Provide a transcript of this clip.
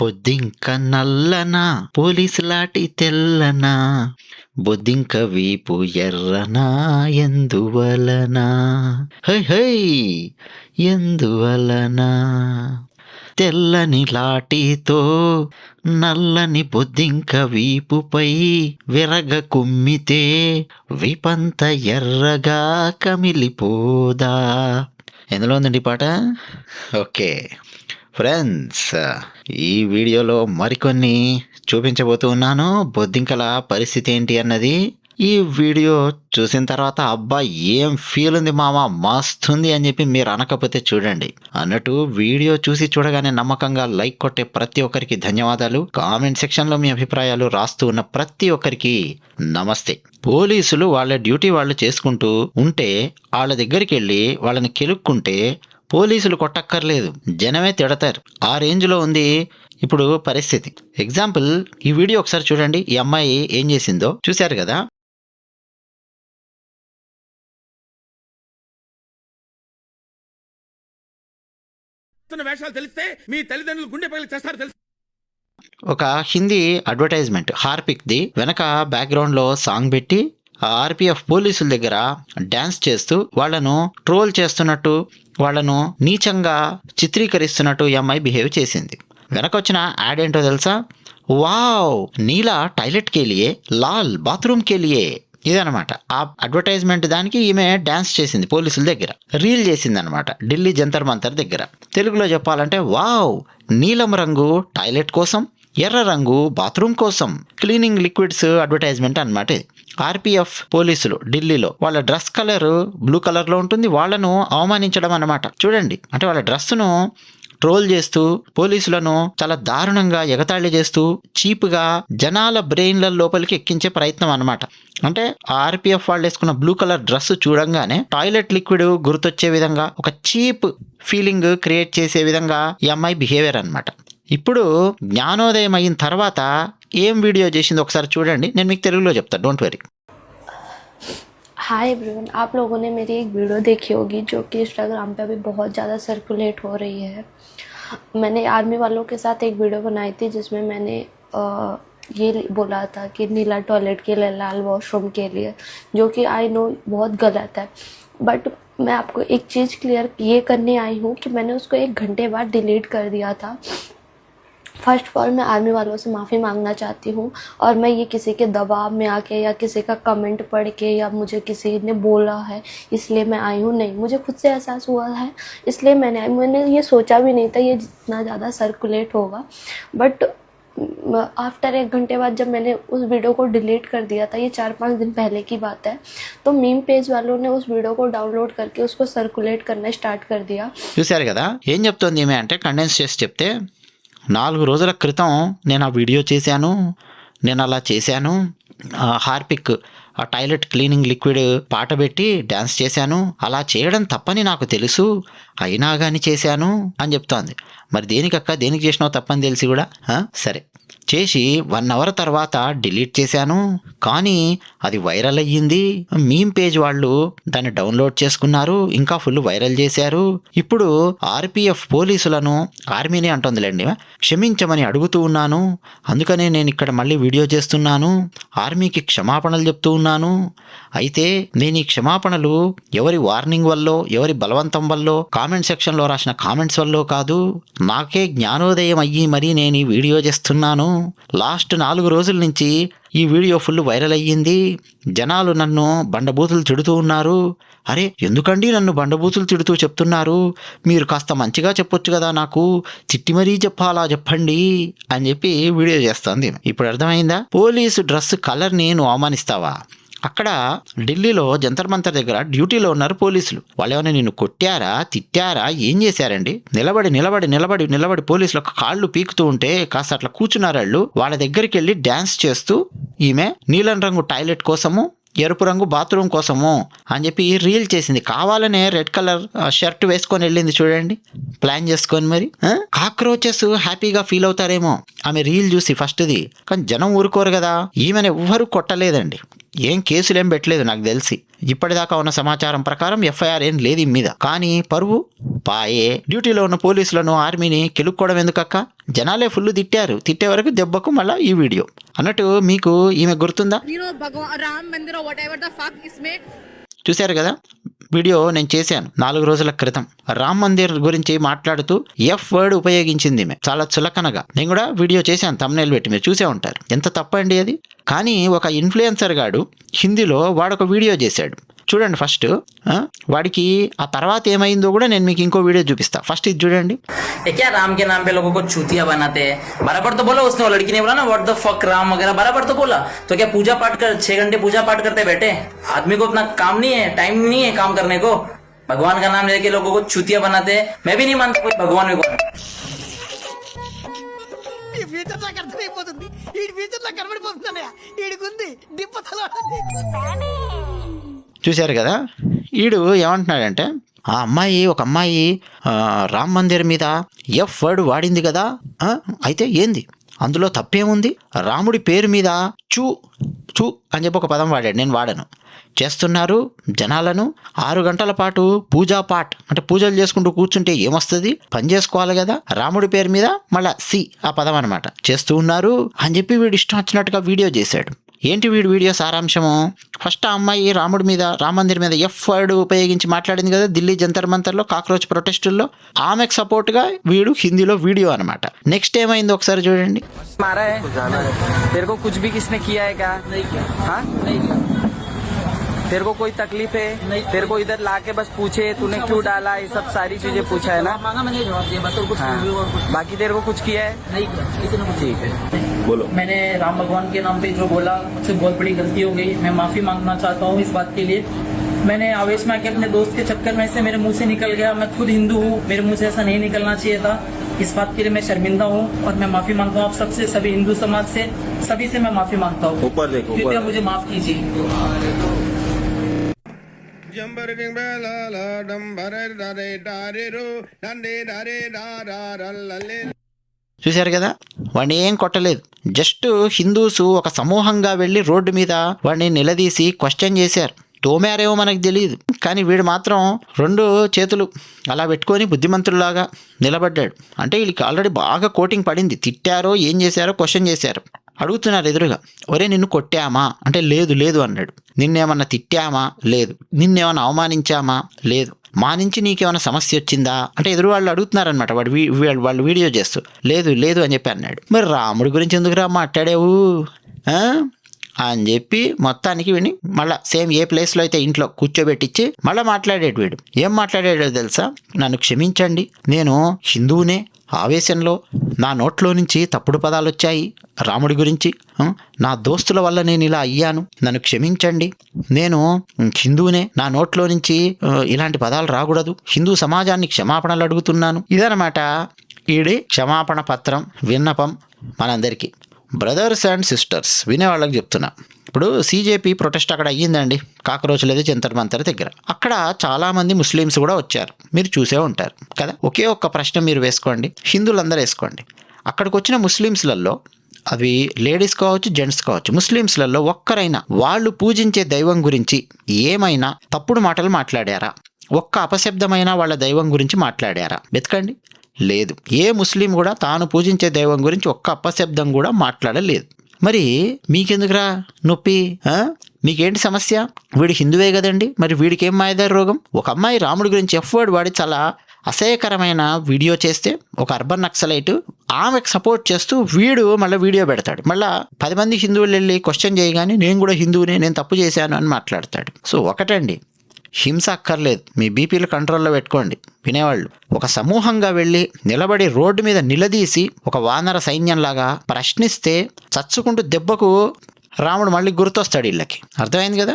బొద్దింక నల్లనా police లాటి తెల్లనా బొద్దింక వీపు ఎర్రనా ఎందువలనా high high ఎందువలనా తెల్లని లాఠీతో నల్లని బొద్దింక వీపుపై విరగ కుమ్మితే విపంత ఎర్రగా కమిలిపోదా. ఎందులో ఉందండి పాట? ఓకే ఫ్రెండ్స్, ఈ వీడియోలో మరికొన్ని చూపించబోతూ ఉన్నాను. బొద్దింకల పరిస్థితి ఏంటి అన్నది ఈ వీడియో చూసిన తర్వాత అబ్బా ఏం ఫీల్ ఉంది మామ, మస్తుంది అని చెప్పి మీరు అనకపోతే చూడండి. అన్నట్టు వీడియో చూసి చూడగానే నమ్మకంగా లైక్ కొట్టే ప్రతి ఒక్కరికి ధన్యవాదాలు. కామెంట్ సెక్షన్లో మీ అభిప్రాయాలు రాస్తూ ఉన్న ప్రతి ఒక్కరికి నమస్తే. పోలీసులు వాళ్ళ డ్యూటీ వాళ్ళు చేసుకుంటూ ఉంటే వాళ్ళ దగ్గరికి వెళ్ళి వాళ్ళని కెలుక్కుంటే పోలీసులు కొట్టక్కర్లేదు, జనమే తిడతారు. ఆ రేంజ్లో ఉంది ఇప్పుడు పరిస్థితి. ఎగ్జాంపుల్, ఈ వీడియో ఒకసారి చూడండి. ఈ అమ్మాయి ఏం చేసిందో చూశారు కదా. ఒక హిందీ అడ్వర్టైజ్మెంట్ హార్పిక్ది. వెనక బ్యాక్గ్రౌండ్లో సాంగ్ పెట్టి ఆర్పిఎఫ్ పోలీసుల దగ్గర డ్యాన్స్ చేస్తూ వాళ్ళను ట్రోల్ చేస్తున్నట్టు, వాళ్ళను నీచంగా చిత్రీకరిస్తున్నట్టు ఈ అమ్మాయి బిహేవ్ చేసింది. వెనకొచ్చిన యాడ్ ఏంటో తెలుసా? వావ్ నీలా టాయిలెట్ కే లియే, లాల్ బాత్రూమ్ కే లియే. ఇదనమాట ఆ అడ్వర్టైజ్మెంట్. దానికి ఈమె డ్యాన్స్ చేసింది పోలీసుల దగ్గర, రీల్ చేసింది అనమాట ఢిల్లీ జంతర్ మంతర్ దగ్గర. తెలుగులో చెప్పాలంటే వావ్ నీలం రంగు టాయిలెట్ కోసం, ఎర్ర రంగు బాత్రూమ్ కోసం, క్లీనింగ్ లిక్విడ్స్ అడ్వర్టైజ్మెంట్ అనమాట ఇది. ఆర్పిఎఫ్ పోలీసులు ఢిల్లీలో వాళ్ళ డ్రెస్ కలర్ బ్లూ కలర్లో ఉంటుంది. వాళ్ళను అవమానించడం అన్నమాట. చూడండి, అంటే వాళ్ళ డ్రెస్సును ట్రోల్ చేస్తూ పోలీసులను చాలా దారుణంగా ఎగతాళి చేస్తూ చీప్గా జనాల బ్రెయిన్ల లోపలికి ఎక్కించే ప్రయత్నం అనమాట. అంటే ఆర్పిఎఫ్ వాళ్ళు వేసుకున్న బ్లూ కలర్ డ్రెస్ చూడంగానే టాయిలెట్ లిక్విడ్ గుర్తొచ్చే విధంగా ఒక చీప్ ఫీలింగ్ క్రియేట్ చేసే విధంగా ఈ అమ్మాయి బిహేవియర్ అనమాట. ఇప్పుడు జ్ఞానోదయం అయిన తర్వాత ఏం వీడియో చేసిందో ఒకసారి చూడండి. నేను మీకు తెలుగులో చెప్తాను, డోంట్ వరీ. हाय एवरीवन, आप लोगों ने मेरी एक वीडियो देखी होगी जो कि इंस्टाग्राम पे अभी बहुत ज़्यादा सर्कुलेट हो रही है. मैंने आर्मी वालों के साथ एक वीडियो बनाई थी जिसमें मैंने ये बोला था कि नीला टॉयलेट के लिए, लाल वॉशरूम के लिए, जो कि आई नो बहुत गलत है. बट मैं आपको एक चीज़ क्लियर ये करने आई हूँ कि मैंने उसको 1 घंटे बाद डिलीट कर दिया था. फर्स्ट ऑफ ऑल मैं आर्मी वालों से माफ़ी मांगना चाहती हूँ, और मैं ये किसी के दबाव में आके या किसी का कमेंट पढ़ के या मुझे किसी ने बोला है इसलिए मैं आई हूँ, नहीं, मुझे खुद से एहसास हुआ है इसलिए मैंने ये सोचा भी नहीं था ये जितना ज़्यादा सर्कुलेट होगा. बट आफ्टर 1 घंटे बाद जब मैंने उस वीडियो को डिलीट कर दिया था, ये 4-5 दिन पहले की बात है, तो मीम पेज वालों ने उस वीडियो को डाउनलोड करके उसको सर्कुलेट करना स्टार्ट कर दिया. చూశారు కదా ఏం చెప్తోంది ఈమె అంటే, కండెన్స్ చేసి చెప్తే 4 రోజుల క్రితం నేను ఆ వీడియో చేశాను, నేను అలా చేశాను, హార్పిక్ ఆ టాయిలెట్ క్లీనింగ్ లిక్విడ్ పాట పెట్టి డ్యాన్స్ చేశాను, అలా చేయడం తప్పని నాకు తెలుసు, అయినా కానీ చేశాను అని చెప్తోంది. మరి దేనికక్క, దేనికి చేసినావు తప్పని తెలిసి కూడా సరే చేసి 1 అవర్ తర్వాత డిలీట్ చేశాను, కానీ అది వైరల్ అయ్యింది. మీమ్ పేజ్ వాళ్ళు దాన్ని డౌన్లోడ్ చేసుకున్నారు, ఇంకా ఫుల్ వైరల్ చేశారు. ఇప్పుడు ఆర్పిఎఫ్ పోలీసులను, ఆర్మీని అంటుందిలేండి, క్షమించమని అడుగుతూ ఉన్నాను. అందుకనే నేను ఇక్కడ మళ్ళీ వీడియో చేస్తున్నాను, ఆర్మీకి క్షమాపణలు చెప్తూ ఉన్నాను. అయితే నేను ఈ క్షమాపణలు ఎవరి వార్నింగ్ వల్లో, ఎవరి బలవంతం వల్లో, కామెంట్ సెక్షన్లో రాసిన కామెంట్స్ వల్లో కాదు, నాకే జ్ఞానోదయం అయ్యి మరీ నేను ఈ వీడియో చేస్తున్నాను. లాస్ట్ 4 రోజుల నుంచి ఈ వీడియో ఫుల్ వైరల్ అయ్యింది. జనాలు నన్ను బండబూతులు తిడుతూ ఉన్నారు. అరే ఎందుకండి నన్ను బండబూతులు తిడుతూ చెప్తున్నారు, మీరు కాస్త మంచిగా చెప్పొచ్చు కదా, నాకు తిట్టి మరీ చెప్పాలా చెప్పండి అని చెప్పి వీడియో చేస్తుంది. ఇప్పుడు అర్థమైందా? పోలీసు డ్రెస్ కలర్ని నువ్వు అవమానిస్తావా? అక్కడ ఢిల్లీలో జంతర్ మంతర్ దగ్గర డ్యూటీలో ఉన్నారు పోలీసులు. వాళ్ళు ఏమైనా నిన్ను కొట్టారా, తిట్టారా, ఏం చేశారండి? నిలబడి నిలబడి నిలబడి నిలబడి పోలీసులు కాళ్ళు పీకుతూ ఉంటే కాస్త అట్లా కూర్చున్నారు వాళ్ళు. వాళ్ళ దగ్గరికి వెళ్ళి డ్యాన్స్ చేస్తూ ఈమె నీలం రంగు టాయిలెట్ కోసము, ఎరుపు రంగు బాత్రూమ్ కోసము అని చెప్పి రీల్ చేసింది. కావాలనే రెడ్ కలర్ షర్ట్ వేసుకొని వెళ్ళింది చూడండి, ప్లాన్ చేసుకొని. మరి కాక్రోచెస్ హ్యాపీగా ఫీల్ అవుతారేమో ఆమె రీల్ చూసి ఫస్ట్ది. కానీ జనం ఊరుకోరు కదా. ఈమెను ఎవ్వరూ కొట్టలేదండి, ఏం కేసులు ఏం పెట్టలేదు నాకు తెలిసి. ఇప్పటిదాకా ఉన్న సమాచారం ప్రకారం ఎఫ్ఐఆర్ ఏం లేదు ఈ మీద. కానీ పరువు పాయే డ్యూటీలో ఉన్న పోలీసులను ఆర్మీని కెలుక్కోవడం ఎందుకక్క? జనాలే ఫుల్ తిట్టారు. తిట్టే వరకు దెబ్బకు మళ్ళీ ఈ వీడియో అన్నట్టు. మీకు ఈమె గుర్తుందా? చూశారు కదా వీడియో నేను చేశాను 4 రోజుల క్రితం. రామ్ మందిర్ గురించి మాట్లాడుతూ ఎఫ్ వర్డ్ ఉపయోగించింది ఈమె చాలా చులకనగా. నేను కూడా వీడియో చేశాను, థంబ్నెయిల్ పెట్టి, మీరు చూసే ఉంటారు. ఎంత తప్పండి అది. కానీ ఒక ఇన్ఫ్లుయెన్సర్ గాడు హిందీలో వాడొక వీడియో చేశాడు. చూడండి ఫస్ట్. వాడికి ఆ తర్వాత ఏమైందో కూడా నేను మీకు ఇంకో వీడియో చూపిస్తా. ఫస్ట్ ఇది చూడండి. क्या राम के नाम पे लोगों को चूतिया बनाते हैं? बराबर तो बोला उसने, वो लड़की ने बोला ना व्हाट द फक राम वगैरह, बराबर तो बोला। तो क्या पूजा पाठ कर 6 घंटे पूजा पाठ करते बैठे? आदमी को उतना काम नहीं है, टाइम नहीं है काम करने को। भगवान का नाम लेके लोगों को चूतिया बनाते हैं। मैं भी नहीं मानता कोई भगवान को। చూశారు కదా ఈడు ఏమంటున్నాడంటే, ఒక అమ్మాయి రామ్ మందిర్ మీద ఎఫ్ వర్డ్ వాడింది కదా, అయితే ఏంది అందులో తప్పేముంది? రాముడి పేరు మీద చూ చూ అని చెప్పి ఒక పదం వాడాడు, నేను వాడను. చేస్తున్నారు జనాలను 6 గంటల పాటు పూజాపాఠ్ అంటే పూజలు చేసుకుంటూ కూర్చుంటే ఏమొస్తుంది? పని చేసుకోవాలి కదా. రాముడి పేరు మీద మళ్ళా సి ఆ పదం అనమాట చేస్తూ ఉన్నారు అని చెప్పి వీడు ఇష్టం వచ్చినట్టుగా వీడియో చేశాడు. ఏంటి వీడియో సారాంశము? ఫస్ట్ ఆ అమ్మాయి రామ్ మందిర్ మీద ఎఫ్ వర్డ్ ఉపయోగించి మాట్లాడింది కదా ఢిల్లీ జంతర్ మంతర్లో కాక్రోచ్ ప్రొటెస్టుల్లో. ఆమెకు సపోర్ట్గా వీడు హిందీలో వీడియో అనమాట. నెక్స్ట్ ఏమైంది ఒకసారి చూడండి. तेरे को कोई तकलीफ है? नहीं। तेरे को इधर लाके बस पूछे तूने क्यों डाला, ये सब सारी चीजें पूछा है ना? मांगा, मैंने जवाब दिया बस, और कुछ बाकी तेरे को कुछ किया है? नहीं किया, किसी ने कुछ। ठीक है बोलो। मैंने राम भगवान के नाम पे जो बोला मुझसे बहुत बड़ी गलती हो गई। मैं माफी मांगना चाहता हूँ इस बात के लिए। मैंने आवेश में आके अपने दोस्त के चक्कर में से मेरे मुंह से निकल गया। मैं खुद हिंदू हूँ, मेरे मुंह से ऐसा नहीं निकलना चाहिए था। इस बात के लिए मैं शर्मिंदा हूँ और मैं माफी मांगता हूँ आप सबसे, सभी हिंदू समाज से, सभी से मैं माफी मांगता हूँ। ऊपर देखो, कृपया मुझे माफ कीजिए। చూశారు కదా వాడిని ఏం కొట్టలేదు. జస్ట్ హిందూస్ ఒక సమూహంగా వెళ్ళి రోడ్డు మీద వాడిని నిలదీసి క్వశ్చన్ చేశారు. తోమారేమో మనకు తెలియదు, కానీ వీడు మాత్రం 2 చేతులు అలా పెట్టుకొని బుద్ధిమంతుల్లాగా నిలబడ్డాడు. అంటే వీళ్ళకి ఆల్రెడీ బాగా కోటింగ్ పడింది. తిట్టారో ఏం చేశారో క్వశ్చన్ చేశారు. అడుగుతున్నారు ఎదురుగా, ఒరే నిన్ను కొట్టామా అంటే లేదు లేదు అన్నాడు. నిన్నేమన్నా తిట్టామా? లేదు. నిన్నేమన్నా అవమానించామా? లేదు. మా నుంచి నీకేమైనా సమస్య వచ్చిందా అంటే ఎదురు వాళ్ళు అడుగుతున్నారనమాట. వాళ్ళు వీడియో చేస్తూ లేదు లేదు అని చెప్పి అన్నాడు. మరి రాముడి గురించి ఎందుకురా మాట్లాడావు అని చెప్పి మొత్తానికి విని మళ్ళీ సేమ్ ఏ ప్లేస్లో అయితే ఇంట్లో కూర్చోబెట్టించి మళ్ళీ మాట్లాడాడు. వీడు ఏం మాట్లాడాడో తెలుసా? నన్ను క్షమించండి, నేను హిందువునే, ఆవేశంలో నా నోట్లో నుంచి తప్పుడు పదాలు వచ్చాయి రాముడి గురించి, నా దోస్తుల వల్ల నేను ఇలా అయ్యాను, నన్ను క్షమించండి, నేను హిందువునే, నా నోట్లో నుంచి ఇలాంటి పదాలు రాకూడదు, హిందూ సమాజాన్ని క్షమాపణలు అడుగుతున్నాను. ఇదనమాట ఈడి క్షమాపణ పత్రం, విన్నపం మనందరికీ. బ్రదర్స్ అండ్ సిస్టర్స్ వినేవాళ్ళకి చెప్తున్నా, ఇప్పుడు సీజేపీ ప్రొటెస్ట్ అక్కడ అయ్యిందండి కాకరోచులది జంతర్ మంతర్ దగ్గర. అక్కడ చాలామంది ముస్లిమ్స్ కూడా వచ్చారు, మీరు చూసే ఉంటారు కదా. ఒకే ఒక్క ప్రశ్న మీరు వేసుకోండి, హిందువులందరూ వేసుకోండి. అక్కడికి వచ్చిన ముస్లిమ్స్లలో అవి లేడీస్ కావచ్చు జెంట్స్ కావచ్చు, ముస్లిమ్స్లలో ఒక్కరైనా వాళ్ళు పూజించే దైవం గురించి ఏమైనా తప్పుడు మాటలు మాట్లాడారా? ఒక్క అపశబ్దమైనా వాళ్ళ దైవం గురించి మాట్లాడారా? వెతకండి. లేదు. ఏ ముస్లిం కూడా తాను పూజించే దైవం గురించి ఒక్క అపశబ్దం కూడా మాట్లాడలేదు. మరి మీకెందుకురా నొప్పి? మీకేంటి సమస్య? వీడు హిందువే కదండి, మరి వీడికి ఏం మాయదారి రోగం? ఒక అమ్మాయి రాముడి గురించి ఎఫ్ వర్డ్ వాడి చాలా అసహ్యకరమైన వీడియో చేస్తే ఒక అర్బన్ నక్సలైట్ ఆమెకు సపోర్ట్ చేస్తూ వీడు మళ్ళీ వీడియో పెడతాడు. మళ్ళీ 10 మంది హిందువులు వెళ్ళి క్వశ్చన్ చేయగానే నేను కూడా హిందువునే, నేను తప్పు చేశాను అని మాట్లాడతాడు. సో ఒకటండి, హింస అక్కర్లేదు, మీ బీపీలు కంట్రోల్లో పెట్టుకోండి. వినేవాళ్ళు ఒక సమూహంగా వెళ్ళి నిలబడి రోడ్డు మీద నిలదీసి ఒక వానర సైన్యంలాగా ప్రశ్నిస్తే చచ్చుకుంటూ దెబ్బకు రాముడు మళ్ళీ గుర్తొస్తాడు వీళ్ళకి. అర్థమైంది కదా?